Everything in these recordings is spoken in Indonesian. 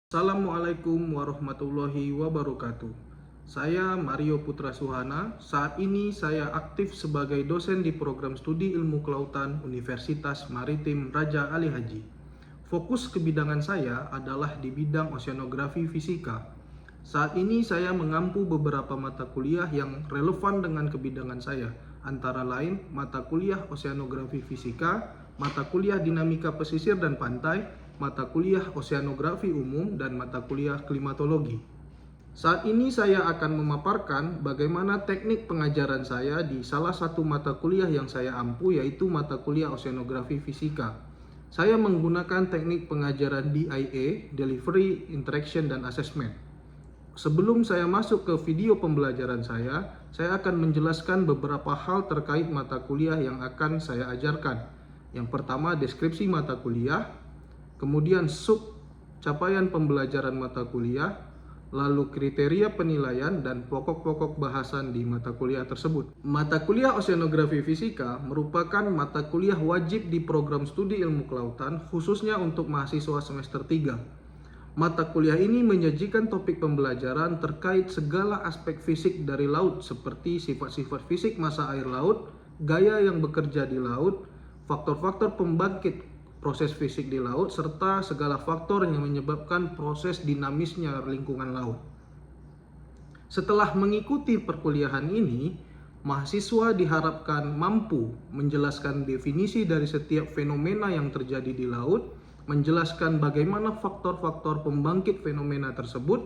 Assalamualaikum warahmatullahi wabarakatuh. Saya Mario Putra Suhana. Saat ini saya aktif sebagai dosen di program studi ilmu kelautan Universitas Maritim Raja Ali Haji. Fokus kebidangan saya adalah di bidang oceanografi fisika. Saat ini saya mengampu beberapa mata kuliah yang relevan dengan kebidangan saya, antara lain mata kuliah oceanografi fisika, mata kuliah dinamika pesisir dan pantai, mata kuliah oceanografi umum, dan mata kuliah klimatologi. Saat ini saya akan memaparkan bagaimana teknik pengajaran saya di salah satu mata kuliah yang saya ampu, yaitu mata kuliah oceanografi fisika. Saya menggunakan teknik pengajaran DIA, Delivery, Interaction, dan Assessment. Sebelum saya masuk ke video pembelajaran saya akan menjelaskan beberapa hal terkait mata kuliah yang akan saya ajarkan. Yang pertama, deskripsi mata kuliah, kemudian sub capaian pembelajaran mata kuliah, lalu kriteria penilaian dan pokok-pokok bahasan di mata kuliah tersebut. Mata kuliah oceanografi fisika merupakan mata kuliah wajib di program studi ilmu kelautan, khususnya untuk mahasiswa semester 3. Mata kuliah ini menyajikan topik pembelajaran terkait segala aspek fisik dari laut, seperti sifat-sifat fisik massa air laut, gaya yang bekerja di laut, faktor-faktor pembangkit proses fisik di laut, serta segala faktor yang menyebabkan proses dinamisnya lingkungan laut. Setelah mengikuti perkuliahan ini, mahasiswa diharapkan mampu menjelaskan definisi dari setiap fenomena yang terjadi di laut, menjelaskan bagaimana faktor-faktor pembangkit fenomena tersebut,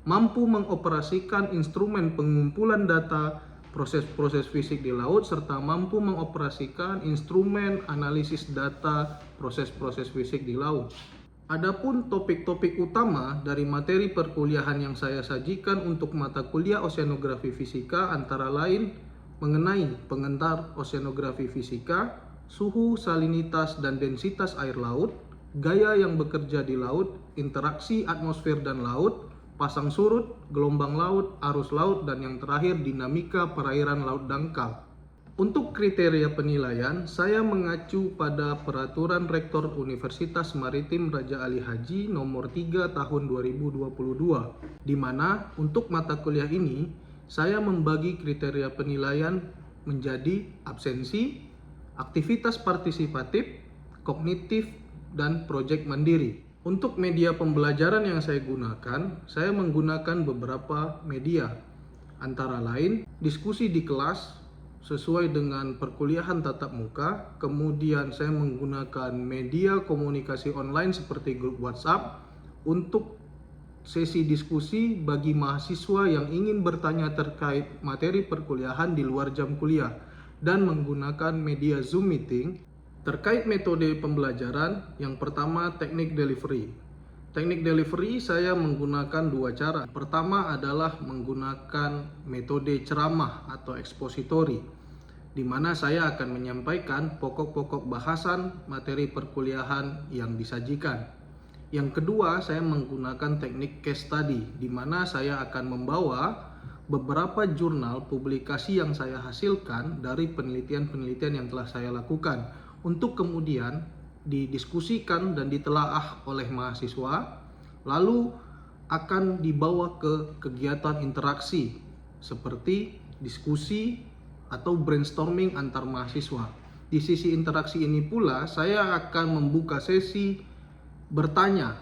mampu mengoperasikan instrumen pengumpulan data proses-proses fisik di laut, serta mampu mengoperasikan instrumen analisis data proses-proses fisik di laut. Adapun topik-topik utama dari materi perkuliahan yang saya sajikan untuk mata kuliah oceanografi fisika antara lain mengenai pengentar oceanografi fisika, suhu, salinitas, dan densitas air laut, gaya yang bekerja di laut, interaksi atmosfer dan laut, pasang surut, gelombang laut, arus laut, dan yang terakhir dinamika perairan laut dangkal. Untuk kriteria penilaian, saya mengacu pada Peraturan Rektor Universitas Maritim Raja Ali Haji nomor 3 tahun 2022, di mana untuk mata kuliah ini saya membagi kriteria penilaian menjadi absensi, aktivitas partisipatif, kognitif, dan proyek mandiri. Untuk media pembelajaran yang saya gunakan, saya menggunakan beberapa media, antara lain diskusi di kelas sesuai dengan perkuliahan tatap muka, kemudian saya menggunakan media komunikasi online seperti grup WhatsApp untuk sesi diskusi bagi mahasiswa yang ingin bertanya terkait materi perkuliahan di luar jam kuliah, dan menggunakan media Zoom meeting. Terkait metode pembelajaran, yang pertama teknik delivery. Teknik delivery saya menggunakan dua cara. Pertama adalah menggunakan metode ceramah atau ekspositori, di mana saya akan menyampaikan pokok-pokok bahasan materi perkuliahan yang disajikan. Yang kedua, saya menggunakan teknik case study, di mana saya akan membawa beberapa jurnal publikasi yang saya hasilkan dari penelitian-penelitian yang telah saya lakukan, untuk kemudian didiskusikan dan ditelaah oleh mahasiswa, lalu akan dibawa ke kegiatan interaksi seperti diskusi atau brainstorming antar mahasiswa. Di sisi interaksi ini pula saya akan membuka sesi bertanya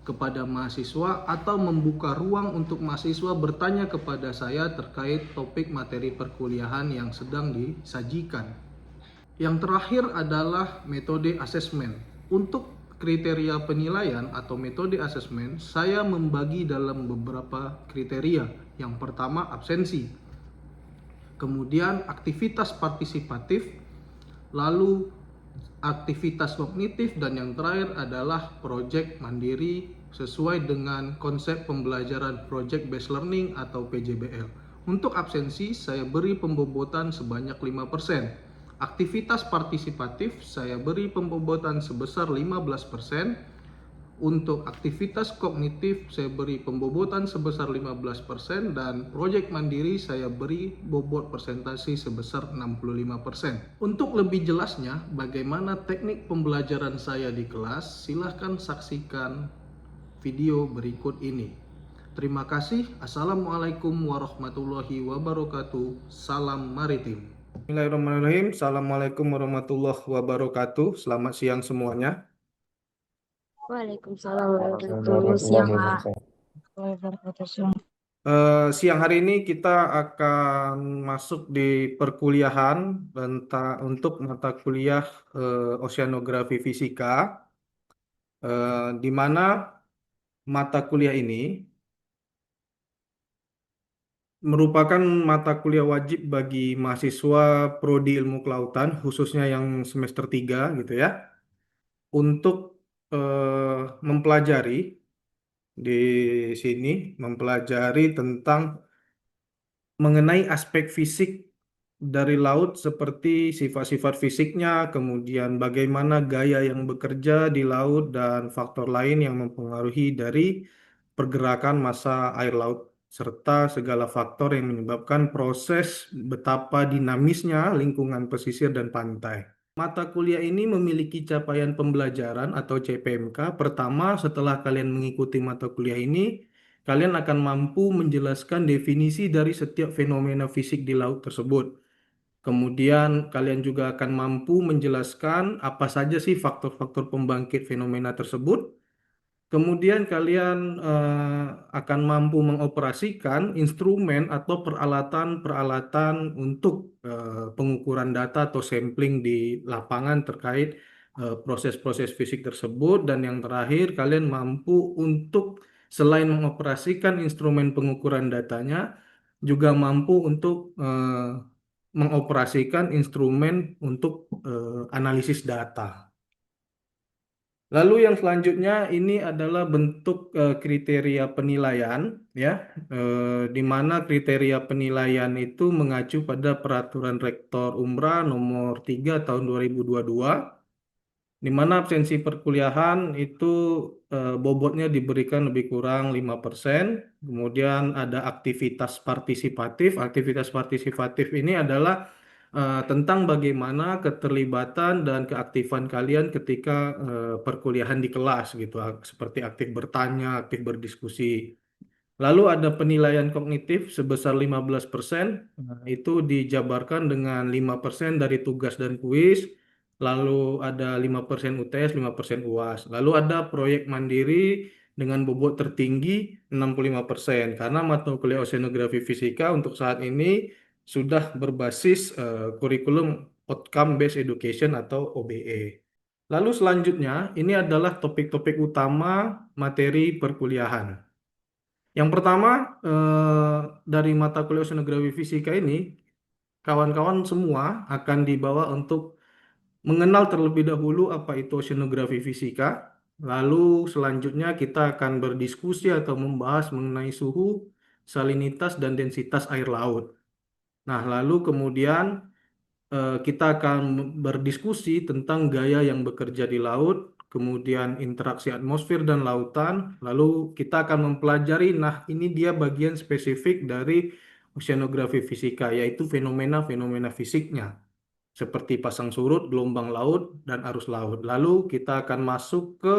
kepada mahasiswa atau membuka ruang untuk mahasiswa bertanya kepada saya terkait topik materi perkuliahan yang sedang disajikan. Yang terakhir adalah metode asesmen. Untuk kriteria penilaian atau metode asesmen, saya membagi dalam beberapa kriteria. Yang pertama absensi, kemudian aktivitas partisipatif, lalu aktivitas kognitif, dan yang terakhir adalah project mandiri sesuai dengan konsep pembelajaran project based learning atau PJBL. Untuk absensi saya beri pembobotan sebanyak 5%. Aktivitas partisipatif saya beri pembobotan sebesar 15%. Untuk aktivitas kognitif saya beri pembobotan sebesar 15%, dan proyek mandiri saya beri bobot persentase sebesar 65%. Untuk lebih jelasnya bagaimana teknik pembelajaran saya di kelas, silahkan saksikan video berikut ini. Terima kasih. Assalamualaikum warahmatullahi wabarakatuh. Salam maritim. Bismillahirrahmanirrahim. Assalamualaikum warahmatullahi wabarakatuh. Selamat siang semuanya. Waalaikumsalam warahmatullahi wabarakatuh. Siang hari ini kita akan masuk di perkuliahan untuk mata kuliah Oceanografi Fisika, di mana mata kuliah ini merupakan mata kuliah wajib bagi mahasiswa Prodi Ilmu Kelautan, khususnya yang semester 3 gitu ya, untuk mempelajari di sini, mempelajari tentang mengenai aspek fisik dari laut seperti sifat-sifat fisiknya, kemudian bagaimana gaya yang bekerja di laut dan faktor lain yang mempengaruhi dari pergerakan massa air laut serta segala faktor yang menyebabkan proses betapa dinamisnya lingkungan pesisir dan pantai. Mata kuliah ini memiliki capaian pembelajaran atau CPMK. Pertama, setelah kalian mengikuti mata kuliah ini, kalian akan mampu menjelaskan definisi dari setiap fenomena fisik di laut tersebut. Kemudian kalian juga akan mampu menjelaskan apa saja sih faktor-faktor pembangkit fenomena tersebut. Kemudian kalian akan mampu mengoperasikan instrumen atau peralatan-peralatan untuk pengukuran data atau sampling di lapangan terkait proses-proses fisik tersebut. Dan yang terakhir, kalian mampu untuk selain mengoperasikan instrumen pengukuran datanya, juga mampu untuk mengoperasikan instrumen untuk analisis data. Lalu yang selanjutnya ini adalah bentuk kriteria penilaian ya, di mana kriteria penilaian itu mengacu pada Peraturan Rektor Umrah nomor 3 tahun 2022, di mana absensi perkuliahan itu bobotnya diberikan lebih kurang 5%. Kemudian ada aktivitas partisipatif. Aktivitas partisipatif ini adalah tentang bagaimana keterlibatan dan keaktifan kalian ketika perkuliahan di kelas gitu, seperti aktif bertanya, aktif berdiskusi. Lalu ada penilaian kognitif sebesar 15%, itu dijabarkan dengan 5% dari tugas dan kuis, lalu ada 5% UTS, 5% UAS. Lalu ada proyek mandiri dengan bobot tertinggi 65%, karena mata kuliah Oceanografi Fisika untuk saat ini sudah berbasis kurikulum Outcome Based Education atau OBE. Lalu selanjutnya, ini adalah topik-topik utama materi perkuliahan. Yang pertama, dari mata kuliah Oceanografi Fisika ini, kawan-kawan semua akan dibawa untuk mengenal terlebih dahulu apa itu oceanografi fisika. Lalu selanjutnya kita akan berdiskusi atau membahas mengenai suhu, salinitas, dan densitas air laut. Nah, lalu kemudian kita akan berdiskusi tentang gaya yang bekerja di laut, kemudian interaksi atmosfer dan lautan. Lalu kita akan mempelajari, nah ini dia bagian spesifik dari oceanografi fisika, yaitu fenomena-fenomena fisiknya, seperti pasang surut, gelombang laut, dan arus laut. Lalu kita akan masuk ke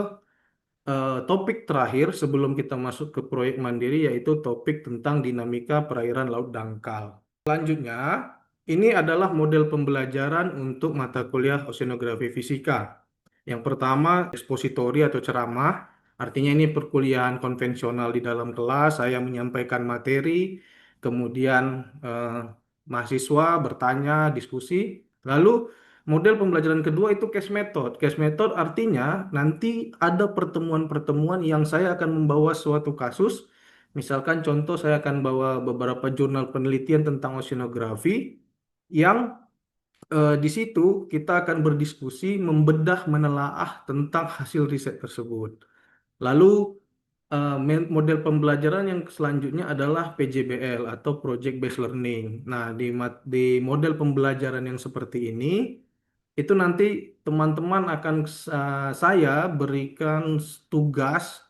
topik terakhir sebelum kita masuk ke proyek mandiri, yaitu topik tentang dinamika perairan laut dangkal. Selanjutnya, ini adalah model pembelajaran untuk mata kuliah Oceanografi Fisika. Yang pertama, ekspositori atau ceramah. Artinya ini perkuliahan konvensional di dalam kelas, saya menyampaikan materi, kemudian mahasiswa bertanya, diskusi. Lalu model pembelajaran kedua itu case method. Case method artinya nanti ada pertemuan-pertemuan yang saya akan membawa suatu kasus. Misalkan contoh, saya akan bawa beberapa jurnal penelitian tentang oceanografi yang di situ kita akan berdiskusi, membedah, menelaah tentang hasil riset tersebut. Lalu model pembelajaran yang selanjutnya adalah PJBL atau Project Based Learning. Nah, di model pembelajaran yang seperti ini, itu nanti teman-teman akan saya berikan tugas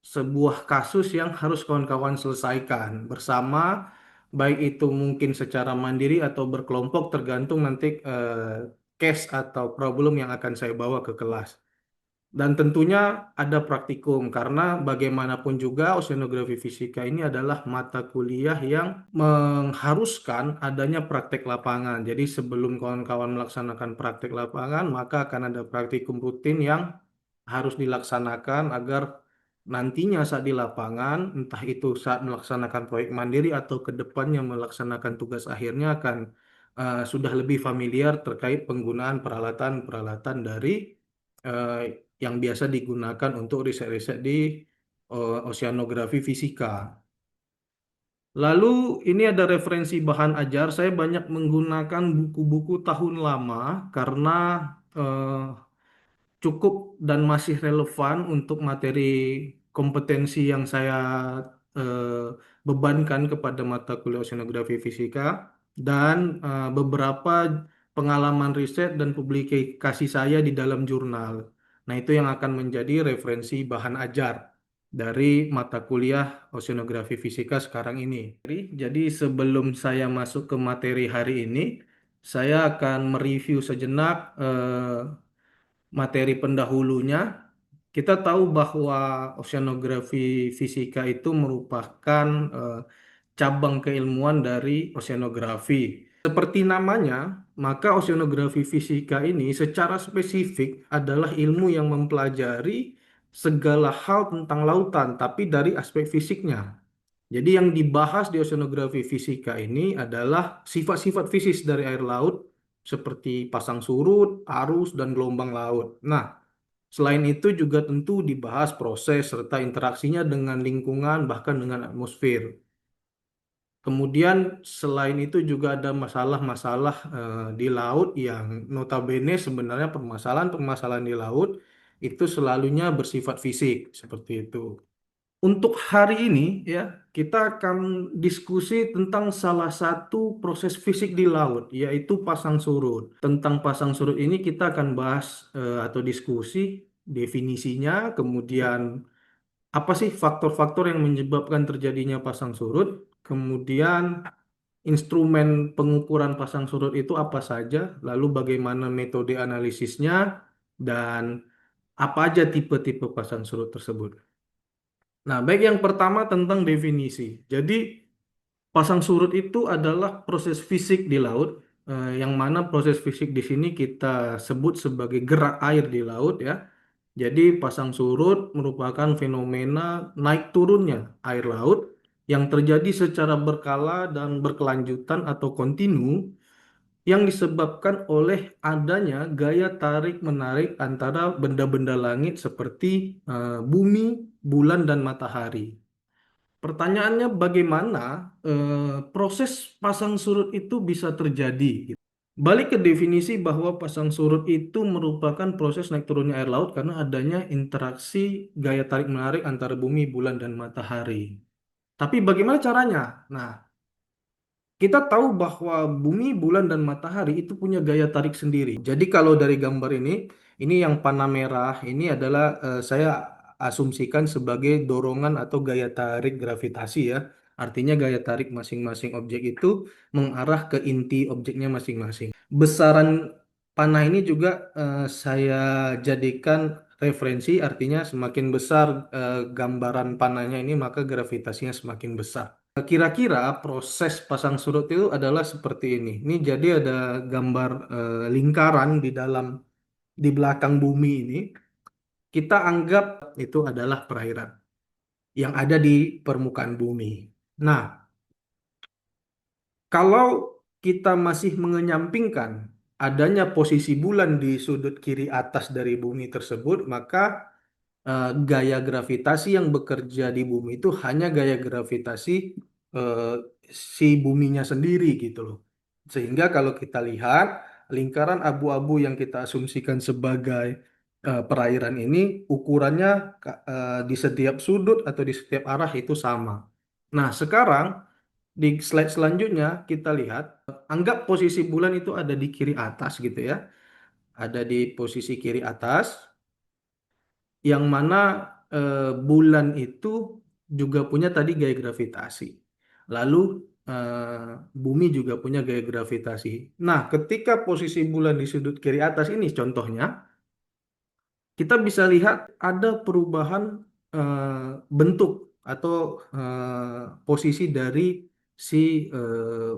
sebuah kasus yang harus kawan-kawan selesaikan bersama, baik itu mungkin secara mandiri atau berkelompok, tergantung nanti case atau problem yang akan saya bawa ke kelas. Dan tentunya ada praktikum karena bagaimanapun juga oceanografi fisika ini adalah mata kuliah yang mengharuskan adanya praktek lapangan. Jadi sebelum kawan-kawan melaksanakan praktek lapangan, maka akan ada praktikum rutin yang harus dilaksanakan agar nantinya saat di lapangan, entah itu saat melaksanakan proyek mandiri atau ke depannya melaksanakan tugas akhirnya akan sudah lebih familiar terkait penggunaan peralatan-peralatan dari eh, yang biasa digunakan untuk riset-riset di oceanografi fisika. Lalu ini ada referensi bahan ajar. Saya banyak menggunakan buku-buku tahun lama karena eh, cukup dan masih relevan untuk materi kompetensi yang saya eh, bebankan kepada mata kuliah oceanografi fisika dan beberapa pengalaman riset dan publikasi saya di dalam jurnal. Nah, itu yang akan menjadi referensi bahan ajar dari mata kuliah oceanografi fisika sekarang ini. Jadi sebelum saya masuk ke materi hari ini, saya akan mereview sejenak materi pendahulunya. Kita tahu bahwa oceanografi fisika itu merupakan eh, cabang keilmuan dari oceanografi. Seperti namanya, maka oceanografi fisika ini secara spesifik adalah ilmu yang mempelajari segala hal tentang lautan, tapi dari aspek fisiknya. Jadi yang dibahas di oceanografi fisika ini adalah sifat-sifat fisik dari air laut seperti pasang surut, arus, dan gelombang laut. Nah, selain itu juga tentu dibahas proses serta interaksinya dengan lingkungan bahkan dengan atmosfer. Kemudian selain itu juga ada masalah-masalah di laut yang notabene sebenarnya permasalahan-permasalahan di laut itu selalunya bersifat fisik seperti itu. Untuk hari ini ya, kita akan diskusi tentang salah satu proses fisik di laut, yaitu pasang surut. Tentang pasang surut ini kita akan bahas atau diskusi definisinya, kemudian apa sih faktor-faktor yang menyebabkan terjadinya pasang surut, kemudian instrumen pengukuran pasang surut itu apa saja, lalu bagaimana metode analisisnya, dan apa aja tipe-tipe pasang surut tersebut. Nah, baik yang pertama tentang definisi. Jadi, pasang surut itu adalah proses fisik di laut, yang mana proses fisik di sini kita sebut sebagai gerak air di laut ya. Jadi, pasang surut merupakan fenomena naik turunnya air laut yang terjadi secara berkala dan berkelanjutan atau kontinu yang disebabkan oleh adanya gaya tarik-menarik antara benda-benda langit seperti bumi, bulan, dan matahari. Pertanyaannya bagaimana proses pasang surut itu bisa terjadi, gitu. Balik ke definisi bahwa pasang surut itu merupakan proses naik turunnya air laut karena adanya interaksi gaya tarik-menarik antara bumi, bulan, dan matahari. Tapi bagaimana caranya? Nah, kita tahu bahwa bumi, bulan, dan matahari itu punya gaya tarik sendiri. Jadi kalau dari gambar ini yang panah merah, ini adalah saya asumsikan sebagai dorongan atau gaya tarik gravitasi ya. Artinya gaya tarik masing-masing objek itu mengarah ke inti objeknya masing-masing. Besaran panah ini juga saya jadikan referensi, artinya semakin besar gambaran panahnya ini maka gravitasinya semakin besar. Kira-kira proses pasang surut itu adalah seperti ini. Ini jadi ada gambar lingkaran di belakang bumi ini. Kita anggap itu adalah perairan yang ada di permukaan bumi. Nah, kalau kita masih mengenyampingkan adanya posisi bulan di sudut kiri atas dari bumi tersebut, maka gaya gravitasi yang bekerja di bumi itu hanya gaya gravitasi eh, si buminya sendiri gitu loh. Sehingga kalau kita lihat lingkaran abu-abu yang kita asumsikan sebagai perairan ini ukurannya di setiap sudut atau di setiap arah itu sama. Nah, sekarang di slide selanjutnya kita lihat anggap posisi bulan itu ada di kiri atas gitu ya. Ada di posisi kiri atas yang mana bulan itu juga punya tadi gaya gravitasi. Lalu bumi juga punya gaya gravitasi. Nah, ketika posisi bulan di sudut kiri atas ini contohnya, kita bisa lihat ada perubahan bentuk atau posisi dari si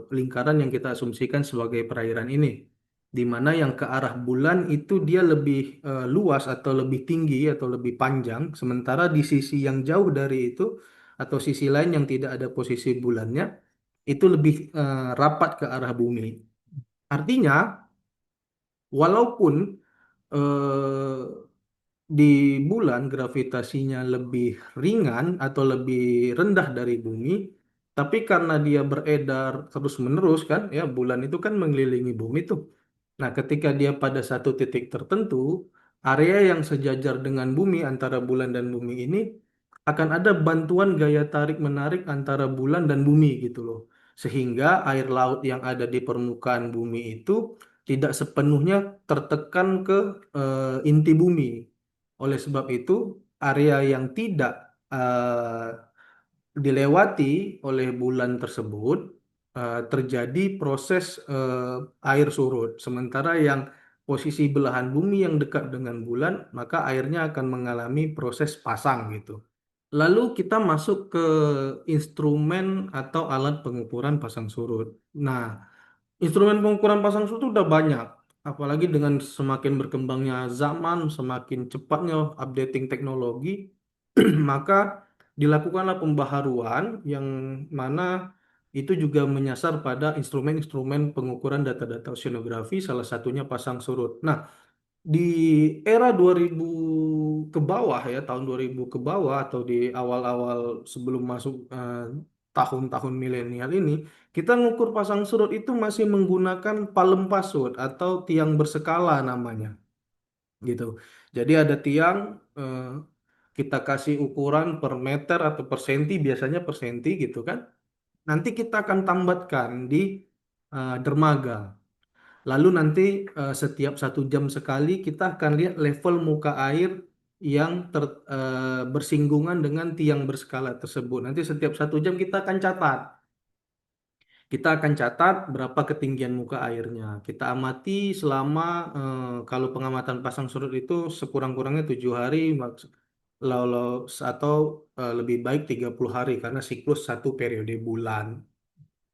lingkaran yang kita asumsikan sebagai perairan ini, di mana yang ke arah bulan itu dia lebih luas atau lebih tinggi atau lebih panjang, sementara di sisi yang jauh dari itu atau sisi lain yang tidak ada posisi bulannya itu lebih rapat ke arah bumi. Artinya, walaupun eh, di bulan gravitasinya lebih ringan atau lebih rendah dari bumi, tapi karena dia beredar terus-menerus kan, ya bulan itu kan mengelilingi bumi tuh. Nah, ketika dia pada satu titik tertentu, area yang sejajar dengan bumi antara bulan dan bumi ini akan ada bantuan gaya tarik menarik antara bulan dan bumi gitu loh. Sehingga air laut yang ada di permukaan bumi itu tidak sepenuhnya tertekan ke inti bumi. Oleh sebab itu, area yang tidak dilewati oleh bulan tersebut terjadi proses air surut. Sementara yang posisi belahan bumi yang dekat dengan bulan, maka airnya akan mengalami proses pasang gitu. Lalu kita masuk ke instrumen atau alat pengukuran pasang surut. Nah, instrumen pengukuran pasang surut itu udah banyak, apalagi dengan semakin berkembangnya zaman, semakin cepatnya updating teknologi, maka dilakukanlah pembaharuan yang mana itu juga menyasar pada instrumen-instrumen pengukuran data-data oceanografi, salah satunya pasang surut. Nah, di era 2000 ke bawah ya, tahun 2000 ke bawah atau di awal-awal sebelum masuk tahun-tahun milenial ini, kita ngukur pasang surut itu masih menggunakan palem pasut atau tiang berskala namanya, gitu. Jadi ada tiang eh, kita kasih ukuran per meter atau per senti, biasanya per senti gitu kan. Nanti kita akan tambatkan di dermaga. Lalu nanti setiap 1 jam sekali kita akan lihat level muka air yang bersinggungan dengan tiang berskala tersebut. Nanti setiap 1 jam kita akan catat. Kita akan catat berapa ketinggian muka airnya. Kita amati selama kalau pengamatan pasang surut itu sekurang-kurangnya 7 hari, lalu atau lebih baik 30 hari karena siklus satu periode bulan.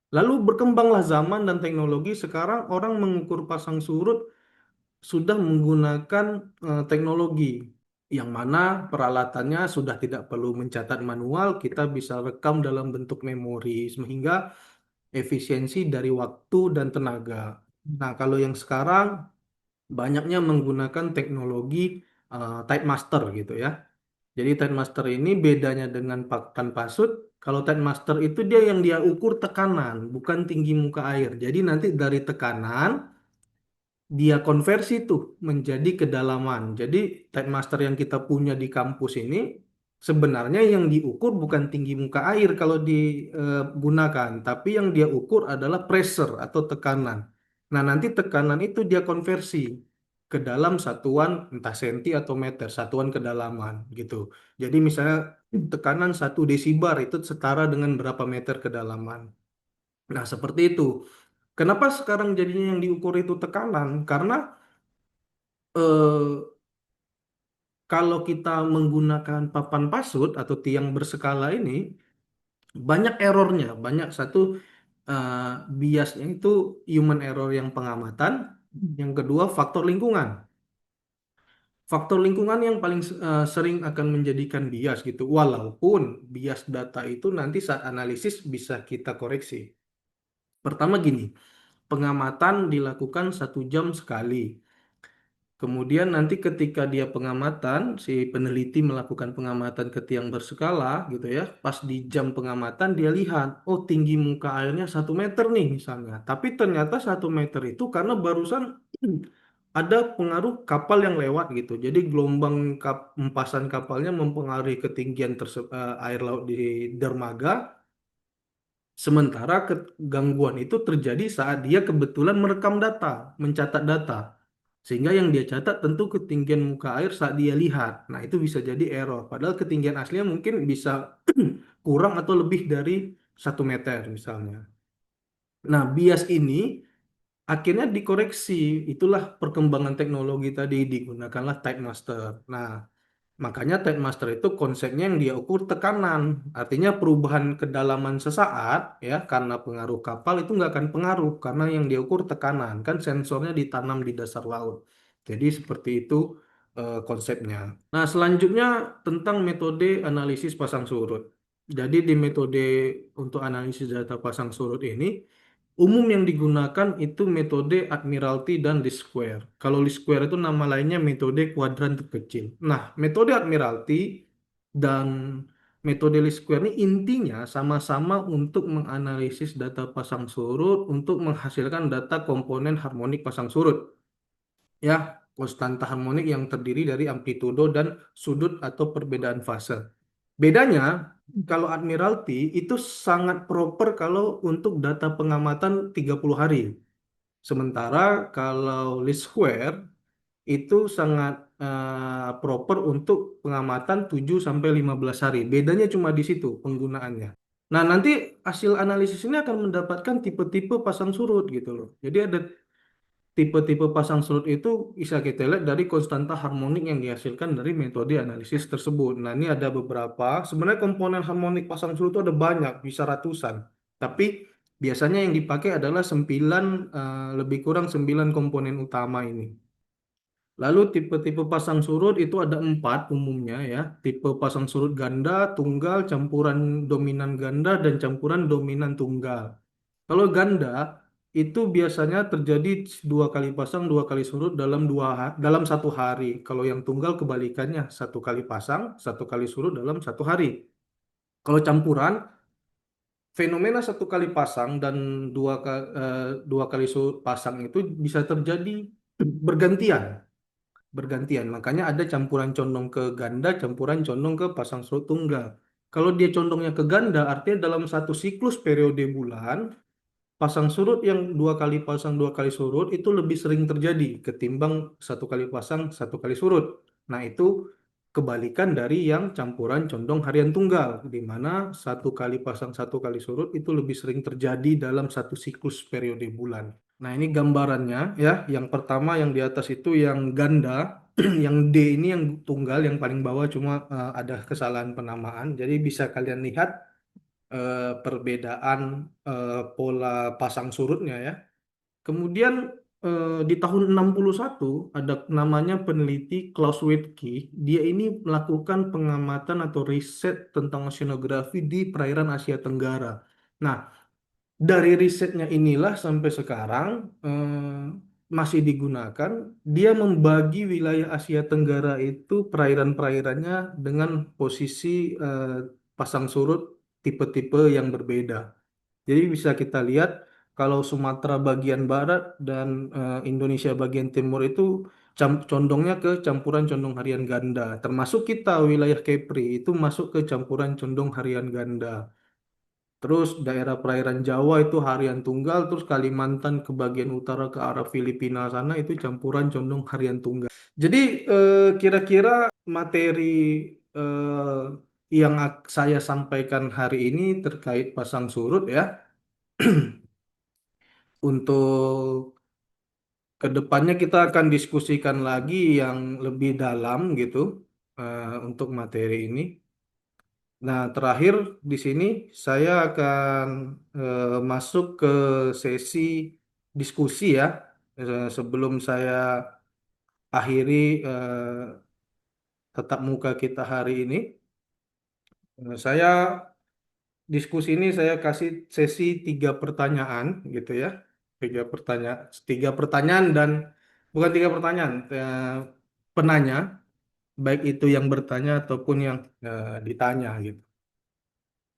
Lalu berkembanglah zaman dan teknologi. Sekarang orang mengukur pasang surut sudah menggunakan teknologi yang mana peralatannya sudah tidak perlu mencatat manual, kita bisa rekam dalam bentuk memori sehingga efisiensi dari waktu dan tenaga. Nah, kalau yang sekarang banyaknya menggunakan teknologi Tide Master gitu ya. Jadi Tide Master ini bedanya dengan tanpa sud. Kalau Tide Master itu dia yang dia ukur tekanan, bukan tinggi muka air. Jadi nanti dari tekanan dia konversi tuh menjadi kedalaman. Jadi Tide Master yang kita punya di kampus ini sebenarnya yang diukur bukan tinggi muka air kalau digunakan, tapi yang dia ukur adalah pressure atau tekanan. Nah, nanti tekanan itu dia konversi ke dalam satuan entah senti atau meter, satuan kedalaman gitu. Jadi misalnya tekanan 1 desibar itu setara dengan berapa meter kedalaman. Nah, seperti itu. Kenapa sekarang jadinya yang diukur itu tekanan? Karena eh, kalau kita menggunakan papan pasut atau tiang berskala ini, banyak errornya, banyak satu eh, biasnya itu human error yang pengamatan, yang kedua faktor lingkungan. Faktor lingkungan yang paling sering akan menjadikan bias gitu, walaupun bias data itu nanti saat analisis bisa kita koreksi. Pertama gini, pengamatan dilakukan 1 jam sekali. Kemudian nanti ketika dia pengamatan, si peneliti melakukan pengamatan ke tiang berskala gitu ya, pas di jam pengamatan dia lihat, oh tinggi muka airnya 1 meter nih misalnya. Tapi ternyata 1 meter itu karena barusan ada pengaruh kapal yang lewat gitu. Jadi gelombang empasan kapalnya mempengaruhi ketinggian air laut di dermaga. Sementara gangguan itu terjadi saat dia kebetulan merekam data, mencatat data. Sehingga yang dia catat tentu ketinggian muka air saat dia lihat. Nah, itu bisa jadi error. Padahal ketinggian aslinya mungkin bisa kurang atau lebih dari 1 meter misalnya. Nah, bias ini Akhirnya dikoreksi, itulah perkembangan teknologi tadi, digunakanlah Tide Master. Nah, makanya Tide Master itu konsepnya yang dia ukur tekanan, artinya perubahan kedalaman sesaat ya karena pengaruh kapal itu nggak akan pengaruh karena yang dia ukur tekanan, kan sensornya ditanam di dasar laut. Jadi seperti itu konsepnya. Nah, selanjutnya tentang metode analisis pasang surut. Jadi di metode untuk analisis data pasang surut ini umum yang digunakan itu metode Admiralty dan least square. Kalau least square itu nama lainnya metode kuadran terkecil. Nah, metode Admiralty dan metode least square ini intinya sama-sama untuk menganalisis data pasang surut untuk menghasilkan data komponen harmonik pasang surut. Ya, konstanta harmonik yang terdiri dari amplitudo dan sudut atau perbedaan fase. Bedanya, kalau Admiralty itu sangat proper kalau untuk data pengamatan 30 hari. Sementara kalau least square itu sangat proper untuk pengamatan 7 sampai 15 hari. Bedanya cuma di situ penggunaannya. Nah, nanti hasil analisis ini akan mendapatkan tipe-tipe pasang surut gitu loh. Jadi ada tipe-tipe pasang surut itu bisa kita lihat dari konstanta harmonik yang dihasilkan dari metode analisis tersebut. Nah, ini ada beberapa. Sebenarnya komponen harmonik pasang surut itu ada banyak, bisa ratusan. Tapi biasanya yang dipakai adalah 9, lebih kurang 9 komponen utama ini. Lalu tipe-tipe pasang surut itu ada 4 umumnya ya. Tipe pasang surut ganda, tunggal, campuran dominan ganda, dan campuran dominan tunggal. Kalau ganda itu biasanya terjadi 2 kali pasang, 2 kali surut dalam dalam 1 hari. Kalau yang tunggal kebalikannya, 1 kali pasang, 1 kali surut dalam 1 hari. Kalau campuran, fenomena 1 kali pasang dan 2 kali surut pasang itu bisa terjadi bergantian, bergantian. Makanya ada campuran condong ke ganda, campuran condong ke pasang surut tunggal. Kalau dia condongnya ke ganda, artinya dalam satu siklus periode bulan pasang surut yang 2 kali pasang 2 kali surut itu lebih sering terjadi ketimbang 1 kali pasang 1 kali surut. Nah, itu kebalikan dari yang campuran condong harian tunggal, di mana 1 kali pasang 1 kali surut itu lebih sering terjadi dalam satu siklus periode bulan. Nah, ini gambarannya ya. Yang pertama yang di atas itu yang ganda, yang D ini yang tunggal, yang paling bawah cuma ada kesalahan penamaan. Jadi bisa kalian lihat perbedaan pola pasang surutnya ya. Kemudian di tahun 61 ada namanya peneliti Klaus Wittke. Dia ini melakukan pengamatan atau riset tentang oceanografi di perairan Asia Tenggara. Nah, dari risetnya inilah sampai sekarang masih digunakan. Dia membagi wilayah Asia Tenggara itu perairan-perairannya dengan posisi pasang surut tipe-tipe yang berbeda. Jadi bisa kita lihat kalau Sumatera bagian barat dan Indonesia bagian timur itu condongnya ke campuran condong harian ganda. Termasuk kita wilayah Kepri itu masuk ke campuran condong harian ganda. Terus daerah perairan Jawa itu harian tunggal, terus Kalimantan ke bagian utara ke arah Filipina sana itu campuran condong harian tunggal. Jadi kira-kira materi yang saya sampaikan hari ini terkait pasang surut ya. Untuk kedepannya kita akan diskusikan lagi yang lebih dalam gitu untuk materi ini. Nah, terakhir di sini saya akan masuk ke sesi diskusi ya. Sebelum saya akhiri tatap muka kita hari ini, saya diskusi ini saya kasih sesi 3 pertanyaan gitu ya. 3 pertanyaan, 3 pertanyaan dan bukan 3 pertanyaan, penanya, baik itu yang bertanya ataupun yang ditanya gitu.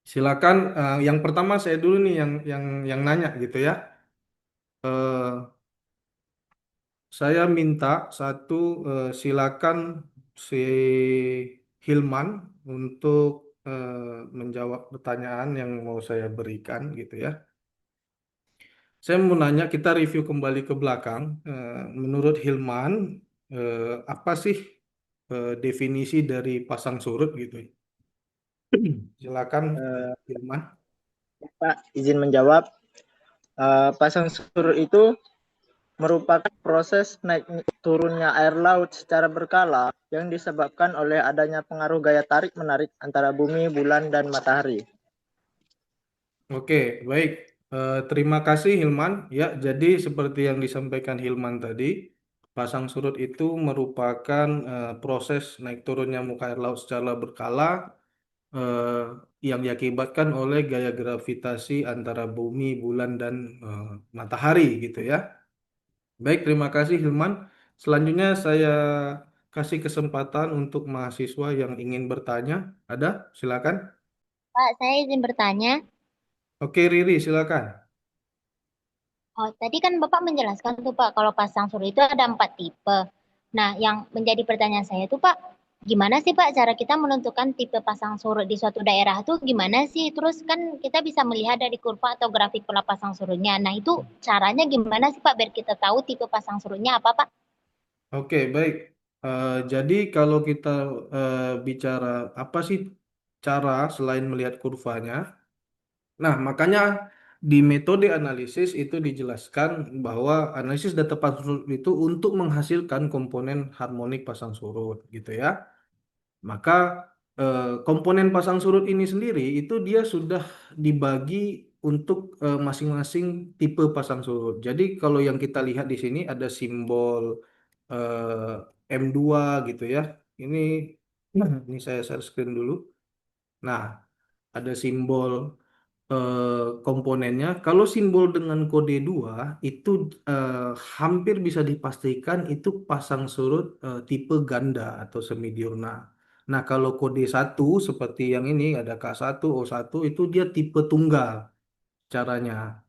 Silakan, yang pertama saya dulu nih yang nanya gitu ya. Eh, saya minta satu, silakan si Hilman untuk menjawab pertanyaan yang mau saya berikan gitu ya. Saya mau nanya, kita review kembali ke belakang. Menurut Hilman, apa sih definisi dari pasang surut gitu? Silakan, Eh, Hilman. Pak, izin menjawab. Pasang surut itu merupakan proses naik turunnya air laut secara berkala yang disebabkan oleh adanya pengaruh gaya tarik-menarik antara bumi, bulan, dan matahari. Oke, baik. Terima kasih Hilman. Ya, jadi seperti yang disampaikan Hilman tadi, pasang surut itu merupakan proses naik turunnya muka air laut secara berkala eh, yang diakibatkan oleh gaya gravitasi antara bumi, bulan, dan eh, matahari gitu ya. Baik, terima kasih Hilman. Selanjutnya saya kasih kesempatan untuk mahasiswa yang ingin bertanya. Ada? Silakan. Pak, saya izin bertanya. Oke, Riri, silakan. Oh, tadi kan Bapak menjelaskan tuh Pak, kalau pasang surut itu ada 4 tipe. Nah, yang menjadi pertanyaan saya tuh Pak, gimana sih Pak cara kita menentukan tipe pasang surut di suatu daerah tuh gimana sih? Terus kan kita bisa melihat dari kurva atau grafik pola pasang surutnya. Nah, itu caranya gimana sih Pak biar kita tahu tipe pasang surutnya apa Pak? Oke, baik. Jadi kalau kita bicara apa sih cara selain melihat kurvanya, nah makanya di metode analisis itu dijelaskan bahwa analisis data pasang surut itu untuk menghasilkan komponen harmonik pasang surut gitu ya. Maka komponen pasang surut ini sendiri itu dia sudah dibagi untuk masing-masing tipe pasang surut. Jadi kalau yang kita lihat di sini ada simbol M2 gitu ya. Ini ini saya share screen dulu. Nah, ada simbol komponennya. Kalau simbol dengan kode 2 itu eh, hampir bisa dipastikan itu pasang surut tipe ganda atau semidiurna. Nah, kalau kode 1 seperti yang ini ada K1, O1 itu dia tipe tunggal caranya.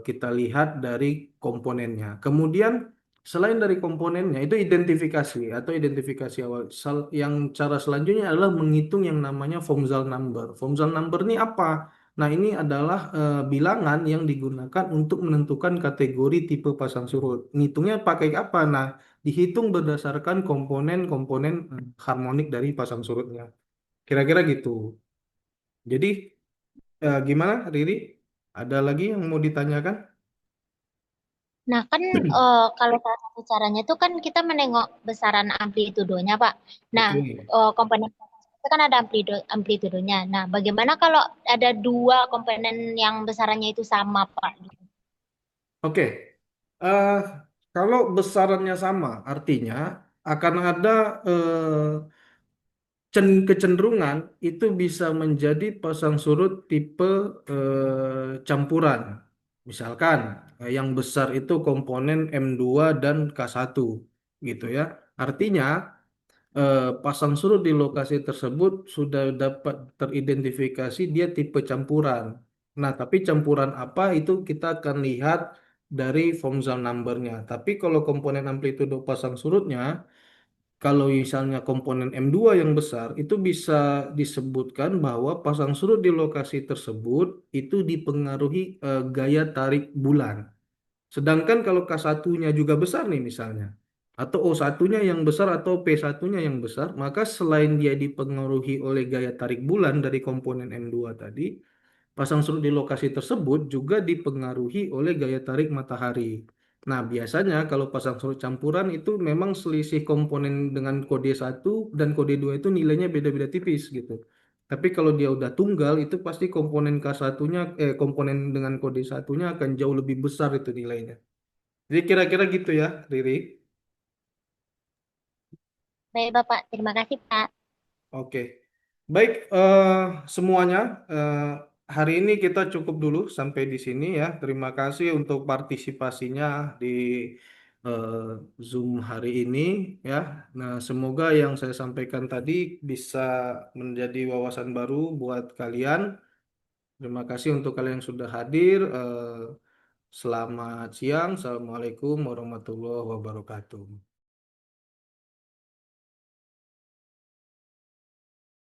Kita lihat dari komponennya. Kemudian selain dari komponennya itu identifikasi atau identifikasi awal. Yang cara selanjutnya adalah menghitung yang namanya Fomzal number. Fomzal number ini apa? Nah, ini adalah bilangan yang digunakan untuk menentukan kategori tipe pasang surut. Ngitungnya pakai apa? Nah, dihitung berdasarkan komponen-komponen harmonik dari pasang surutnya. Kira-kira gitu. Jadi, gimana, Riri? Ada lagi yang mau ditanyakan? Nah, kan kalau salah satu caranya itu kan kita menengok besaran amplitudonya, Pak. Nah, Oke. komponen itu kan ada amplitudonya. Nah, bagaimana kalau ada dua komponen yang besarannya itu sama, Pak? Oke. Eh, Kalau besarannya sama, artinya akan ada kecenderungan itu bisa menjadi pasang surut tipe campuran. Misalkan yang besar itu komponen M2 dan K1 gitu ya. Artinya pasang surut di lokasi tersebut sudah dapat teridentifikasi dia tipe campuran. Nah, tapi campuran apa itu kita akan lihat dari Fomzal number-nya. Tapi kalau komponen amplitudo pasang surutnya, kalau misalnya komponen M2 yang besar, itu bisa disebutkan bahwa pasang surut di lokasi tersebut itu dipengaruhi gaya tarik bulan. Sedangkan kalau K1-nya juga besar nih misalnya, atau O1-nya yang besar atau P1-nya yang besar, maka selain dia dipengaruhi oleh gaya tarik bulan dari komponen M2 tadi, pasang surut di lokasi tersebut juga dipengaruhi oleh gaya tarik matahari. Nah, biasanya kalau pasang surut campuran itu memang selisih komponen dengan kode 1 dan kode 2 itu nilainya beda-beda tipis gitu. Tapi kalau dia udah tunggal itu pasti komponen K1-nya komponen dengan kode satunya akan jauh lebih besar itu nilainya. Jadi kira-kira gitu ya, Riri. Baik, Bapak. Terima kasih, Pak. Oke. Baik, semuanya. eh, Hari ini kita cukup dulu sampai di sini ya. Terima kasih untuk partisipasinya di eh, Zoom hari ini ya. Nah, semoga yang saya sampaikan tadi bisa menjadi wawasan baru buat kalian. Terima kasih untuk kalian yang sudah hadir. Selamat siang. Assalamualaikum warahmatullahi wabarakatuh.